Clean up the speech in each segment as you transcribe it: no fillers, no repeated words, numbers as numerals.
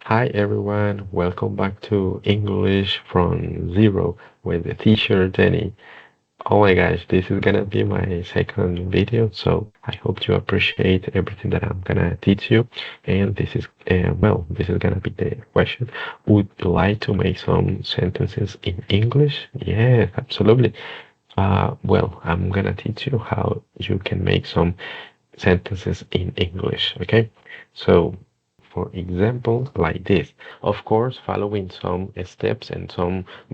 Hi everyone, welcome back to English from Zero with the teacher Jenny. Oh my gosh, this is gonna be my second video, so I hope you appreciate everything that I'm gonna teach you. And this is gonna be the question. Would you like to make some sentences in English? Yes, absolutely. I'm gonna teach you how you can make some sentences in English, okay? So for example, like this. Of course, following some steps and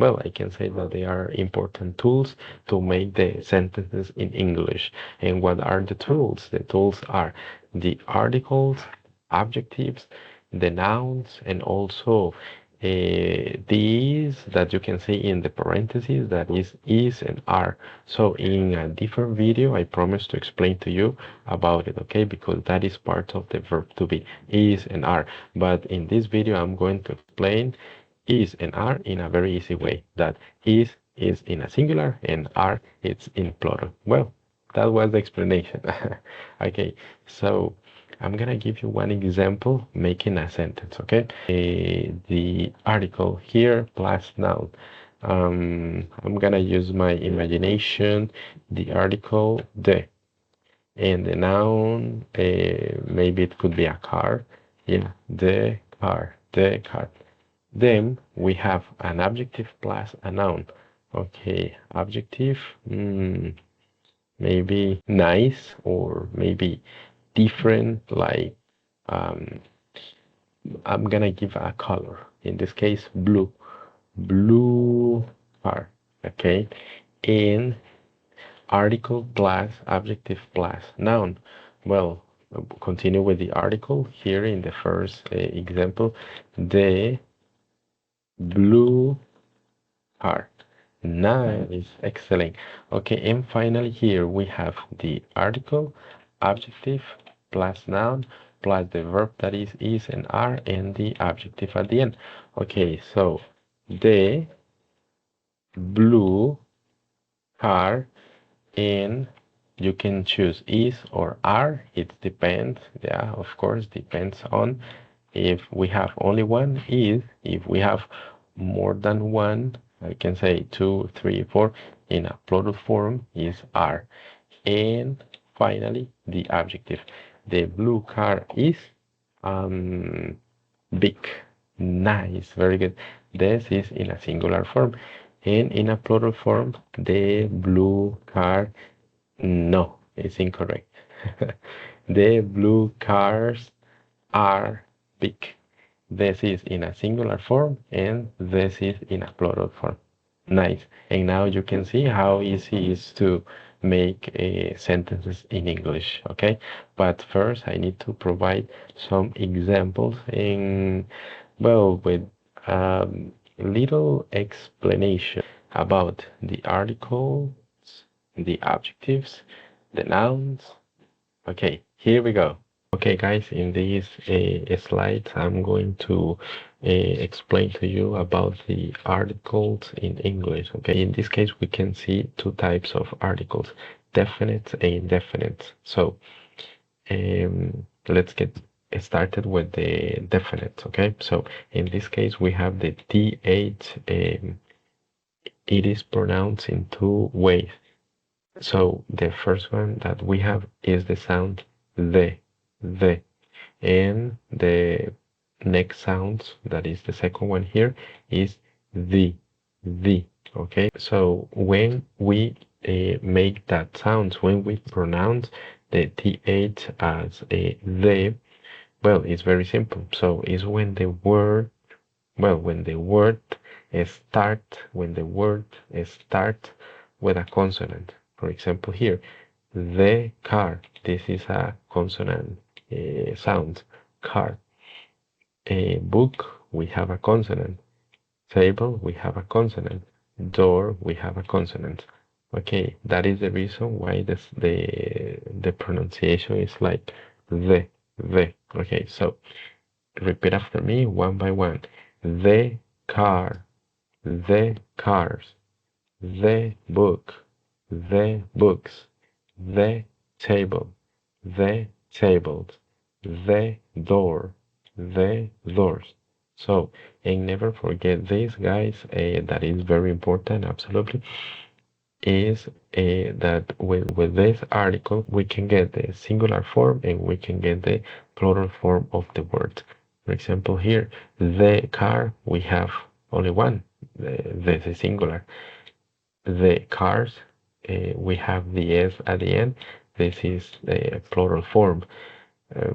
I can say that they are important tools to make the sentences in English. And what are the tools? The tools are the articles, adjectives, the nouns, and also these that you can see in the parentheses, that is and are. So in a different video, I promise to explain to you about it, okay? Because that is part of the verb to be, is and are. But in this video, I'm going to explain is and are in a very easy way. That is in a singular and are it's in plural. Well, that was the explanation. Okay, so I'm gonna give you one example making a sentence, okay? The article here plus noun. I'm gonna use my imagination. The article the, and the noun, maybe it could be a car. Yeah, the car, the car. Then we have an adjective plus a noun. Okay, adjective, maybe nice or maybe different, like I'm gonna give a color. In this case, blue. Blue car. Okay, and article plus adjective plus noun. Well, continue with the article here in the first example. The blue car. Nice, excellent. Okay, and finally here we have the article, adjective plus noun plus the verb that is and are, and the adjective at the end. Okay, so the blue car, and you can choose is or are. It depends. Yeah, of course, depends on if we have only one is. If we have more than one, I can say two, three, four. In a plural form is are. And finally, the adjective. The blue car is big. Nice, very good. This is in a singular form. And in a plural form, the blue car, no, it's incorrect. The blue cars are big. This is in a singular form and this is in a plural form. Nice. And now you can see how easy it is to make sentences in English, okay? But first I need to provide some examples with little explanation about the articles, the adjectives, the nouns. Okay, here we go. Okay, guys, in these slides, I'm going to explain to you about the articles in English. Okay, in this case, we can see two types of articles, definite and indefinite. So let's get started with the definite. Okay, so in this case, we have the th. It is pronounced in two ways. So the first one that we have is the sound the, and the next sound, that is the second one here, is the. Okay, so when we make that sound, when we pronounce the th as a the, well, it's very simple. So it's when the word, when the word start with a consonant. For example, here, the car. This is a consonant sound. Car. A book, we have a consonant. Table, we have a consonant. Door, we have a consonant. Okay, that is the reason why the pronunciation is like the. Okay, so repeat after me one by one. The car, the cars, the book, the books, the table, the tables, the door, the doors, So, and never forget this, guys, that is very important, absolutely, is that with this article, we can get the singular form and we can get the plural form of the word. For example, here, the car, we have only one, the singular. The cars, we have the S at the end. This is the plural form.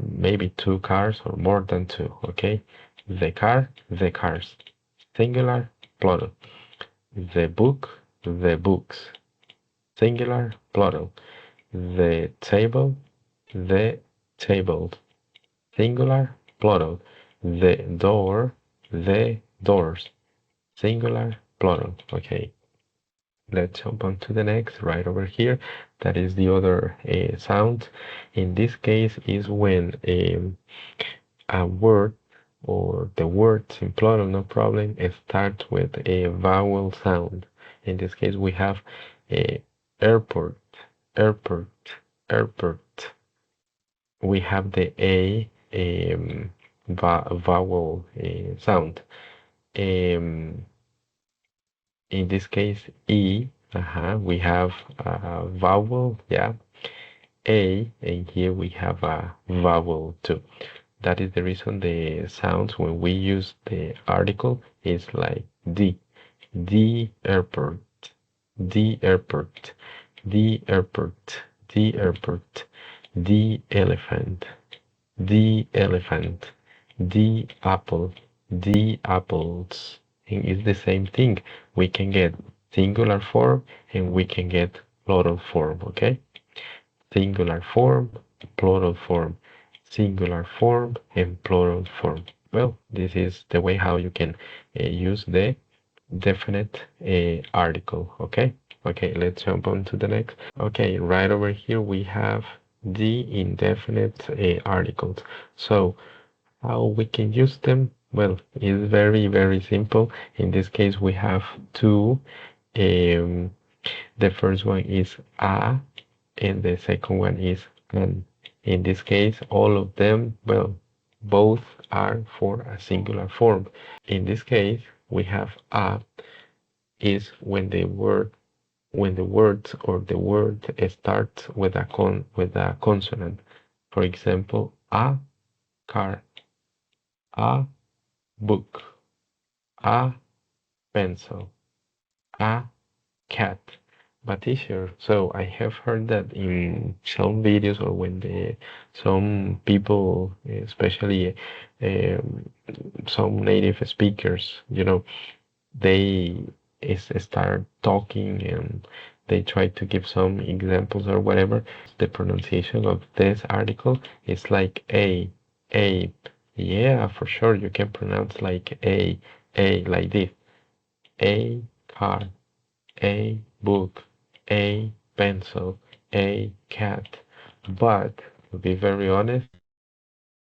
Maybe two cars or more than two, okay? The car, the cars. Singular, plural. The book, the books. Singular, plural. The table, the tables. Singular, plural. The door, the doors. Singular, plural. Okay, let's jump on to the next right over here. That is the other sound. In this case is when a word or the words in plural, no problem, it starts with a vowel sound. In this case, we have a airport, airport, airport. We have the a vowel sound. In this case, e. We have a vowel, yeah, a, and here we have a vowel too. That is the reason the sounds when we use the article is like the airport, the airport, the airport, the airport, the elephant, the elephant, the apple, the apples. And it's the same thing. We can get singular form and we can get plural form, okay? Singular form, plural form, singular form, and plural form. Well, this is the way how you can use the definite article, okay? Okay, let's jump on to the next. Okay, right over here we have the indefinite articles. So how we can use them? Well, it's very, very simple. In this case, we have two. Um, the first one is a, and the second one is an. In this case, all of them, well, both are for a singular form. In this case, we have a is when the word or the word starts with a consonant. For example, a car, a book, a pencil, a cat. But teacher, so I have heard that in some videos or when some people, especially some native speakers, they start talking and they try to give some examples or whatever. The pronunciation of this article is like a. Yeah, for sure you can pronounce like a like this. A car, a book, a pencil, a cat. But to be very honest,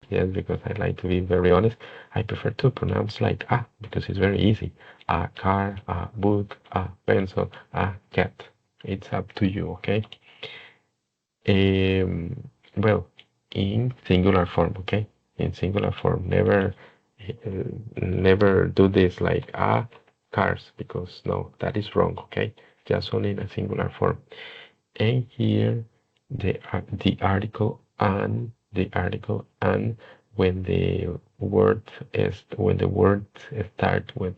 yes, because I like to be very honest, I prefer to pronounce like because it's very easy. A car, a book, a pencil, a cat. It's up to you, okay? Well, in singular form, okay? In singular form, never do this like cars, because no, that is wrong, okay? Just only in a singular form. And here the article and when the word starts with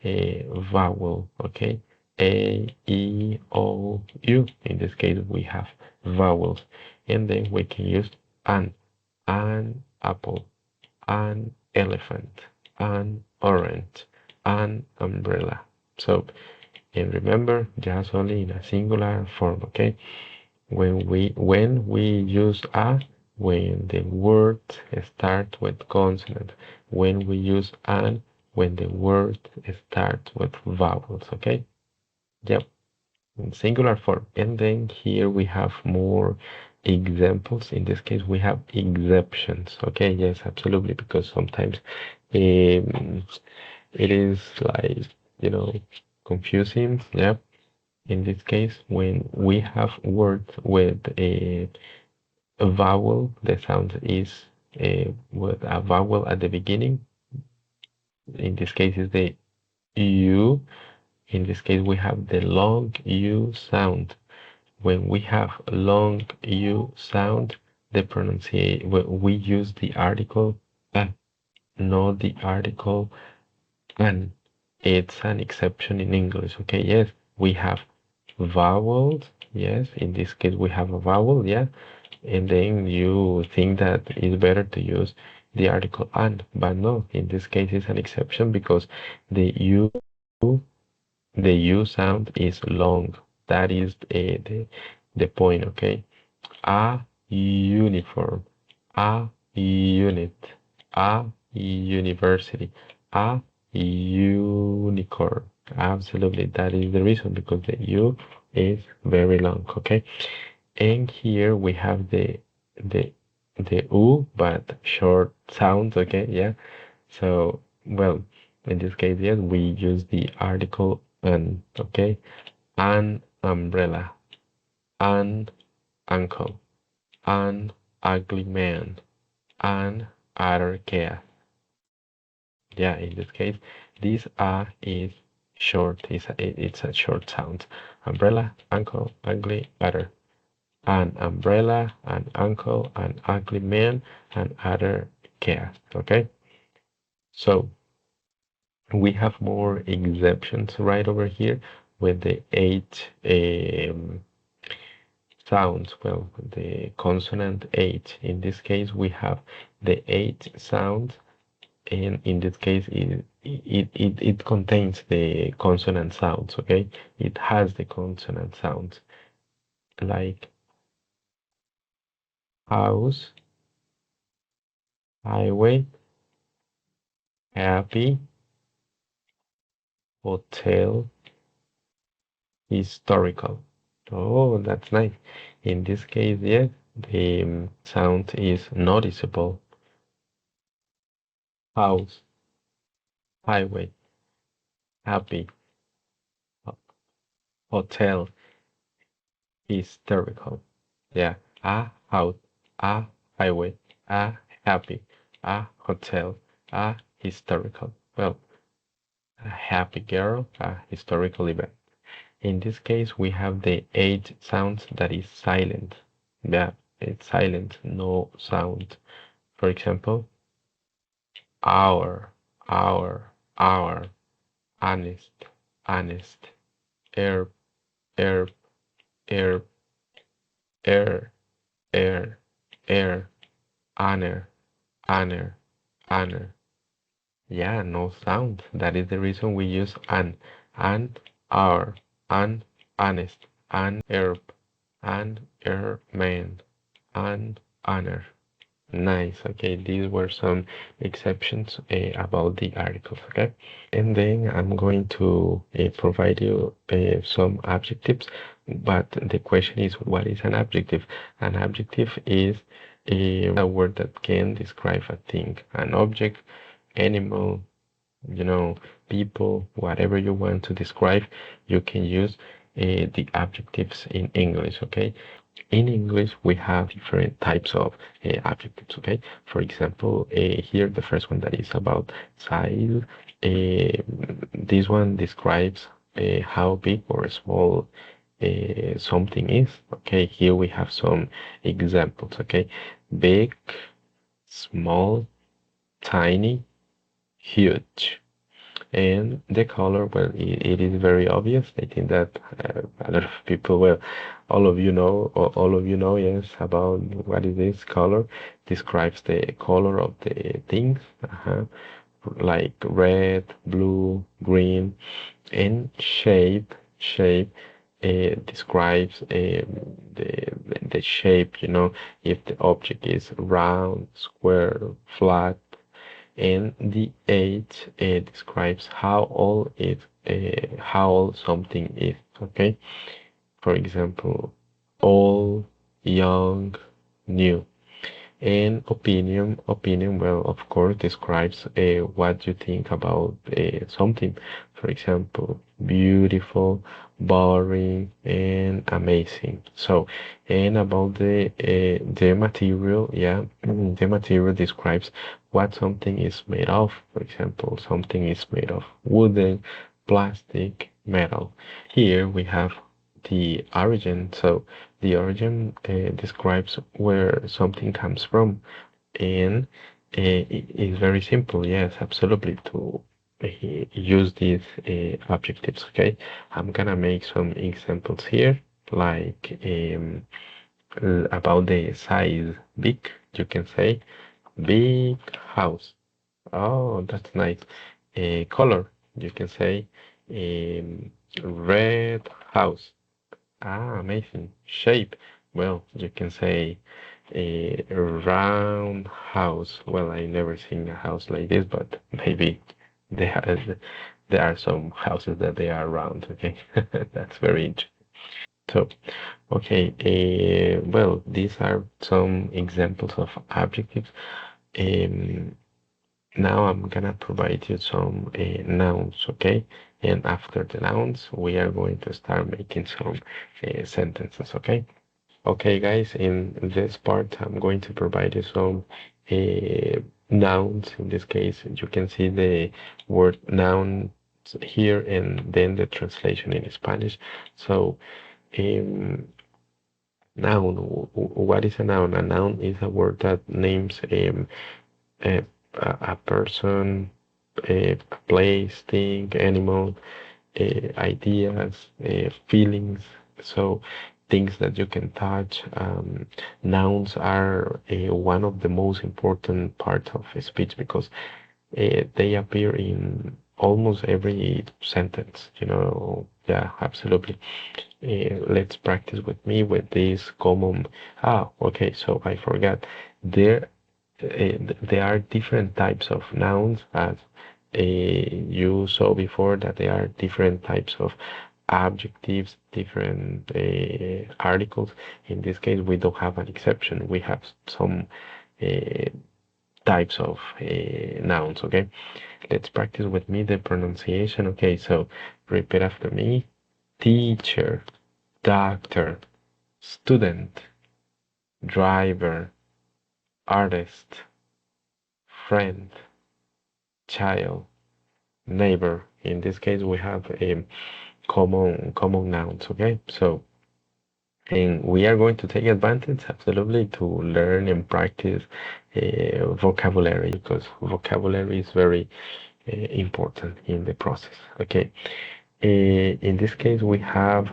a vowel, okay? A, E, O, U. In this case, we have vowels, and then we can use an apple, an elephant, an orange, an umbrella. So, and remember, just only in a singular form, okay? When we use a, when the word starts with consonant, when we use an, when the word starts with vowels, okay? Yep, in singular form. And then here we have more examples. In this case, we have exceptions, okay? Yes, absolutely, because sometimes it is like, confusing, yeah. In this case, when we have words with a vowel, the sound is with a vowel at the beginning. in this case is the U. In this case, we have the long U sound. When we have long U sound, the pronunciation, we use the article a, not the article an. It's an exception in English. Okay, yes, we have vowels. Yes, in this case, we have a vowel. Yeah, and then you think that it's better to use the article an, but no, in this case, it's an exception because the U the U sound is long. That is the point, okay? A uniform, a unit, a university, a unicorn. Absolutely, that is the reason because the U is very long, okay? And here we have the the U, but short sounds, okay? Yeah. So, well, in this case, yes, we use the article an, okay? An umbrella, an uncle, an ugly man, an other cat. Yeah, in this case, this a is short. It's a short sound. Umbrella, uncle, ugly, other. An umbrella, an uncle, an ugly man, an other cat. Okay? So we have more exceptions right over here with the eight sounds. Well, the consonant eight. In this case, we have the eight sounds, and in this case, it contains the consonant sounds. Okay, it has the consonant sounds like house, highway, happy, hotel, historical. Oh, that's nice. In this case, yes, the sound is noticeable. House, highway, happy, hotel, hysterical. Yeah, a house, a highway, a happy, a hotel, a historical. Well, a happy girl, a historical event. In this case, we have the eight sounds that is silent. Yeah, it's silent, no sound. For example, hour, hour, hour, honest, honest, herb, herb, herb, air, air, air, honor, honor, honor. Yeah, no sound. That is the reason we use an, hour, an, honest, an, herb, an, airman, an, honor. Nice. Okay, these were some exceptions about the articles. Okay, and then I'm going to provide you some adjectives. But the question is, what is an adjective? An adjective is a word that can describe a thing, an object, animal, people, whatever you want to describe, you can use the adjectives in English. Okay, in English, we have different types of adjectives, okay? For example, here, the first one that is about size. This one describes how big or small something is. Okay, here we have some examples, okay? Big, small, tiny, huge. And the color, well, it is very obvious. I think that a lot of people, well, all of you know, yes, about what is this color. Describes the color of the things, like red, blue, green, and shape describes the shape. If the object is round, square, flat, and the age describes how old something is. Okay, for example, old, young, new. And opinion, well, of course, describes what you think about something. For example, beautiful, boring, and amazing. So, and about the material, yeah, the material describes what something is made of. For example, something is made of wooden, plastic, metal. Here we have the origin. So the origin describes where something comes from, and it is very simple. Yes, absolutely. To use these objectives. Okay, I'm gonna make some examples here, like about the size. Big, you can say big house. Oh, that's nice. Color, you can say red house. Ah, amazing. Shape. Well, you can say a round house. Well, I never seen a house like this, but maybe there are some houses that they are round. Okay, that's very interesting. So, okay, well, these are some examples of adjectives. Um, Now I'm gonna provide you some nouns, okay? And after the nouns, we are going to start making some sentences, okay? Okay, guys, in this part, I'm going to provide you some nouns. In this case, you can see the word noun here and then the translation in Spanish. So, um, noun, what is a noun? A noun is a word that names a, a person, a place, thing, animal, ideas, feelings. So things that you can touch. Nouns are one of the most important parts of speech because they appear in almost every sentence. Yeah, absolutely. Let's practice with me with this common. Ah, okay. So I forgot. There there are different types of nouns as you saw before that there are different types of adjectives, different articles. In this case, we don't have an exception. We have some uh, types of nouns, okay? Let's practice with me the pronunciation. Okay, so repeat after me. Teacher, doctor, student, driver, artist, friend, child, neighbor. In this case, we have common nouns. Okay, so and we are going to take advantage absolutely to learn and practice vocabulary because vocabulary is very important in the process. Okay, in this case, we have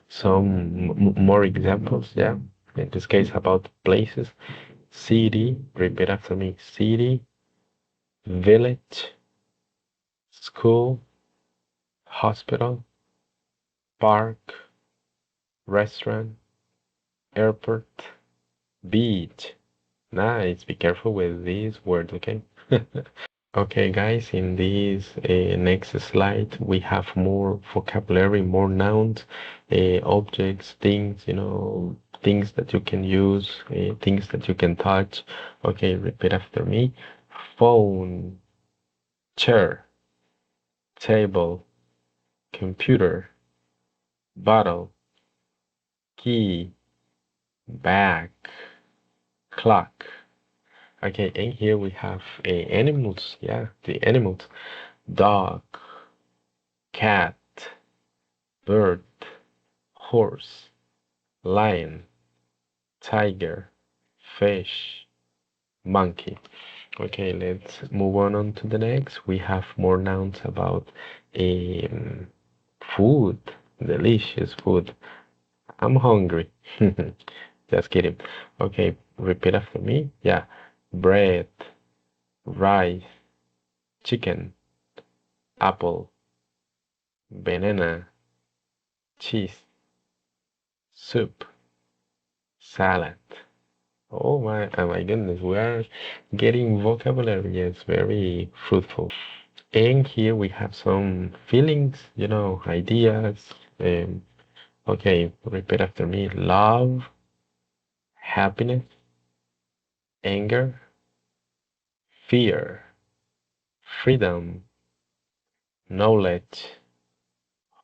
some more examples. Yeah, in this case, about places. City, repeat after me. City, village, school, hospital, park, restaurant, airport, beach. Nice. Be careful with these words, okay? Okay, guys, in this next slide, we have more vocabulary, more nouns, objects, things, things that you can use, things that you can touch. Okay, repeat after me. Phone, chair, table, computer, bottle, key, bag, clock. Okay, and here we have animals. Yeah, the animals. Dog, cat, bird, horse, lion, tiger, fish, monkey. Okay, let's move on to the next. We have more nouns about um, food, delicious food. I'm hungry. Just kidding. Okay, repeat after me. Yeah, bread, rice, chicken, apple, banana, cheese, soup, salad. Oh my goodness, we are getting vocabulary. Yes, very fruitful. And here we have some feelings, ideas. Okay, repeat after me. Love, happiness, anger, fear, freedom, knowledge,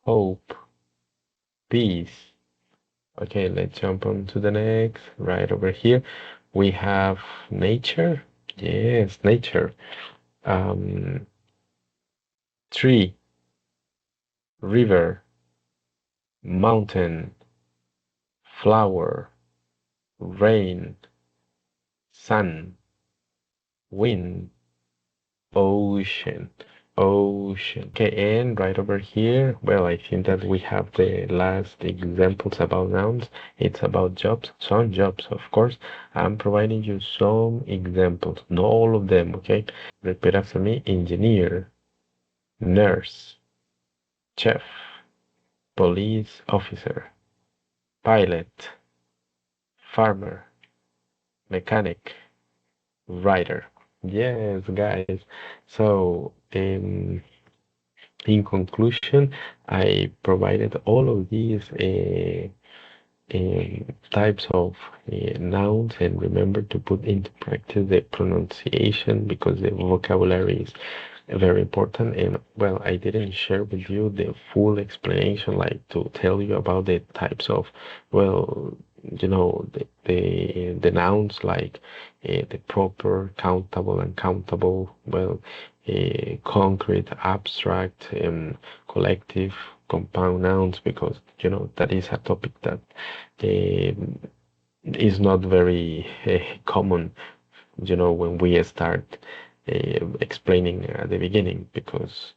hope, peace. Okay, let's jump on to the next. Right over here, we have nature. Yes, nature. Um, tree, river, mountain, flower, rain, sun, wind, ocean, ocean. Okay, and right over here, well, I think that we have the last examples about nouns. It's about jobs, some jobs, of course. I'm providing you some examples, not all of them, okay? Repeat after me: engineer, nurse, chef, police officer, pilot, farmer, mechanic, writer. Yes, guys. So, in conclusion, I provided all of these types of nouns, and remember to put into practice the pronunciation because the vocabulary is very important. And well, I didn't share with you the full explanation, like to tell you about the types of, well, the nouns, like the proper, countable, uncountable, well, concrete, abstract, collective, compound nouns, because that is a topic that is not very common, when we start explaining at the beginning, because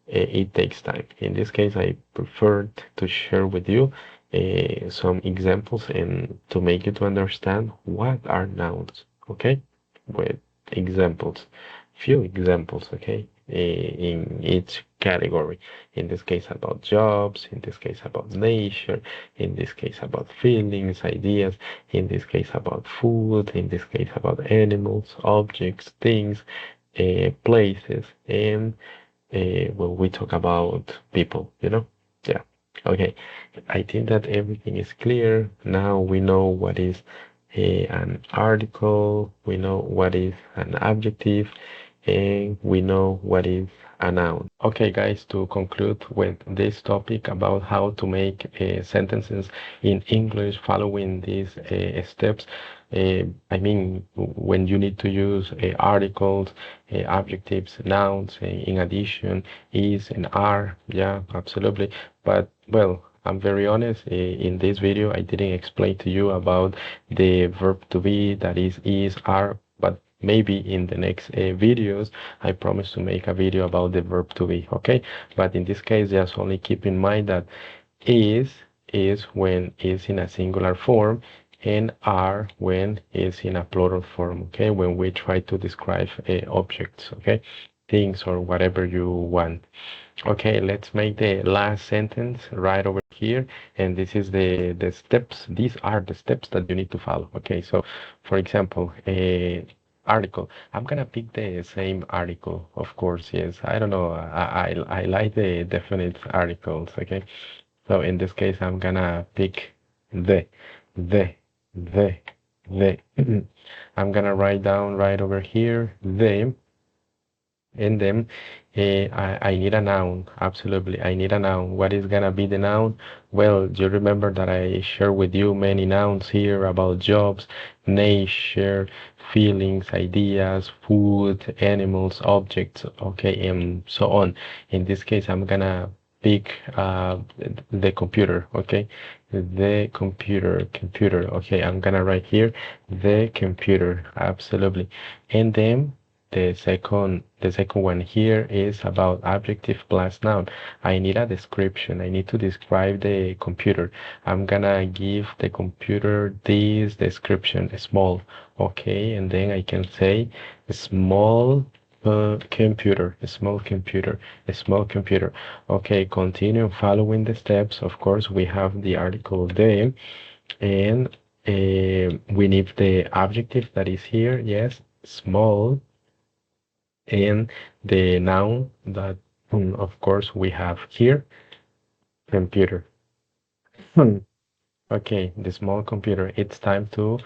it takes time. In this case, I preferred to share with you some examples and to make you to understand what are nouns, okay? With examples, few examples, okay? In each category. In this case, about jobs, in this case, about nature, in this case, about feelings, ideas, in this case, about food, in this case, about animals, objects, things, places, and when we talk about people, Yeah. Okay. I think that everything is clear. Now we know what is an article, we know what is an adjective, and we know what is a noun. Okay, guys, to conclude with this topic about how to make sentences in English following these steps, I mean, when you need to use articles, adjectives, nouns, in addition, is and are, yeah, absolutely. But, well, I'm very honest, in this video, I didn't explain to you about the verb to be, that is, are, but maybe in the next videos, I promise to make a video about the verb to be, okay? But in this case, just only keep in mind that is when is in a singular form, and are when is in a plural form, okay? When we try to describe objects, okay? Things or whatever you want. Okay, let's make the last sentence right over here. And this is the steps. These are the steps that you need to follow. Okay, so for example, a article. I'm gonna pick the same article, of course, yes. I don't know. I like the definite articles, okay? So in this case, I'm gonna pick the, the, the, the. I'm gonna write down right over here, the, and then I need a noun. Absolutely, I need a noun. What is gonna be the noun? Well, you remember that I share with you many nouns here about jobs, nature, feelings, ideas, food, animals, objects, okay, and so on. In this case, I'm gonna pick the computer, okay? The computer, okay, I'm gonna write here the computer, absolutely. And then the second one here is about adjective plus noun. I need a description. I need to describe the computer. I'm gonna give the computer this description, small, okay? And then I can say small computer, a small computer, a small computer. Okay, continue following the steps. Of course, we have the article the, and we need the adjective that is here. Yes, small, and the noun that, of course, we have here, computer. Okay, the small computer. It's time to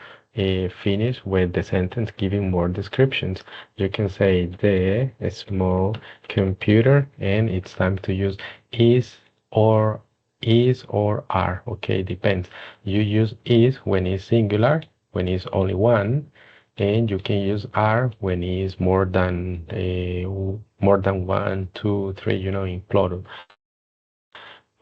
finish with the sentence giving more descriptions. You can say the small computer, and it's time to use is or is or are. Okay, depends. You use is when it's singular, when it's only one, and you can use are when it's more than one, two, three, in plural.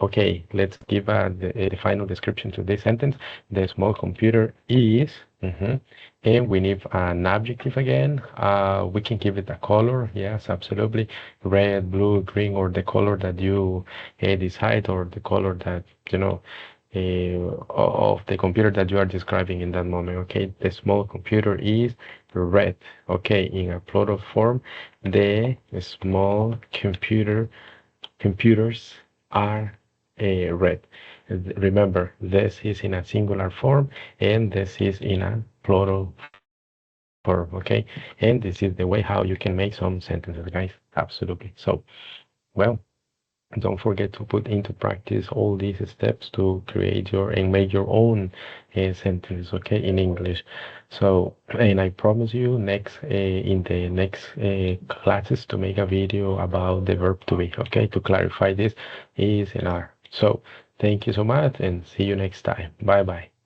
Okay, let's give the final description to this sentence. The small computer is, and we need an adjective again. We can give it a color. Yes, absolutely. Red, blue, green, or the color that you decide, or the color that, of the computer that you are describing in that moment. Okay, the small computer is red. Okay, in a plural form, the small computers are red. Remember, this is in a singular form and this is in a plural form, okay? And this is the way how you can make some sentences, guys. Absolutely. So, well, don't forget to put into practice all these steps to create and make your own sentences, okay, in English. So, and I promise you in the next classes to make a video about the verb to be, okay, to clarify this is and are. So, thank you so much and see you next time. Bye bye.